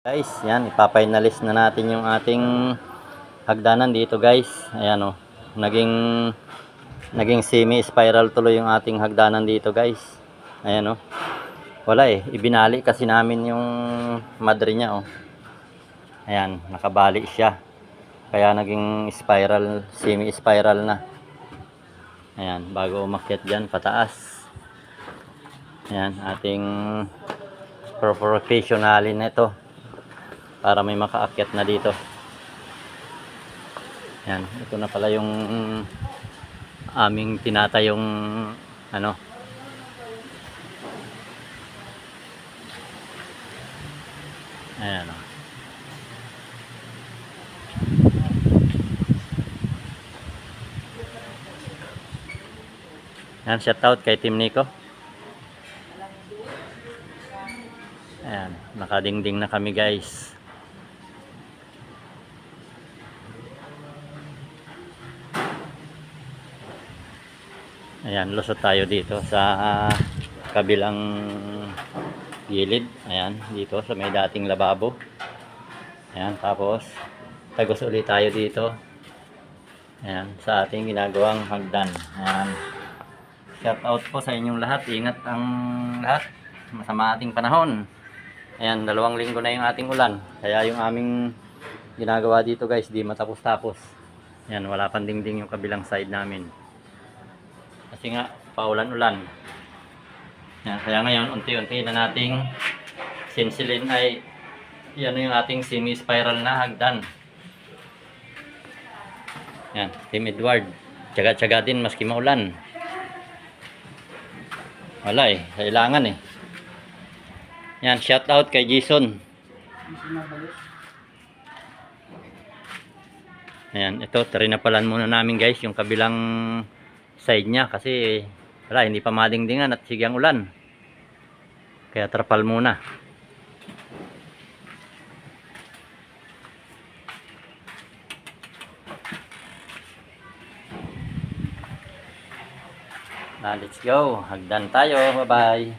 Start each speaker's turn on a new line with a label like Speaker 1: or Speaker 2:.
Speaker 1: Guys, yan, ipapinalis na natin yung ating hagdanan dito, guys. Ayan, oh. Naging semi-spiral tuloy yung ating hagdanan dito, guys. Ayan, oh. Wala eh, ibinali kasi namin yung madre niya, oh. Ayan, nakabali siya. Kaya naging spiral, semi-spiral na. Ayan, bago umakyat diyan pataas. Ayan, ating professionalin na ito. Para may makaakyat na dito. Yan, ito na pala yung aming tinatayong ano. Ayan, oh. Yan, shout out kay Team Nico. Ayan, nakadingding na kami, guys. Ayan, lusot tayo dito sa kabilang gilid. Ayan, dito sa may dating lababo. Ayan, tapos tagos ulit tayo dito. Ayan, sa ating ginagawang hagdan. Ayan. Shout out po sa inyong lahat. Ingat ang lahat. Masama ating panahon. Ayan, 2 linggo na yung ating ulan. Kaya yung aming ginagawa dito, guys, di matapos-tapos. Ayan, wala pang dingding yung kabilang side namin. Kasi nga, paulan-ulan. Kaya ngayon, unti-unti na nating sinsilin ay yan yung ating semi-spiral na hagdan. Yan, Team Edward. Tsaga-tsaga din maski maulan. Wala eh, kailangan eh. Yan, shout out kay Jason. Ayan, ito, trinapalan muna namin, guys, yung kabilang side niya kasi wala, hindi pa madingdingan at sigang ulan. Kaya trapal muna. Let's go. Hagdan tayo. Bye-bye.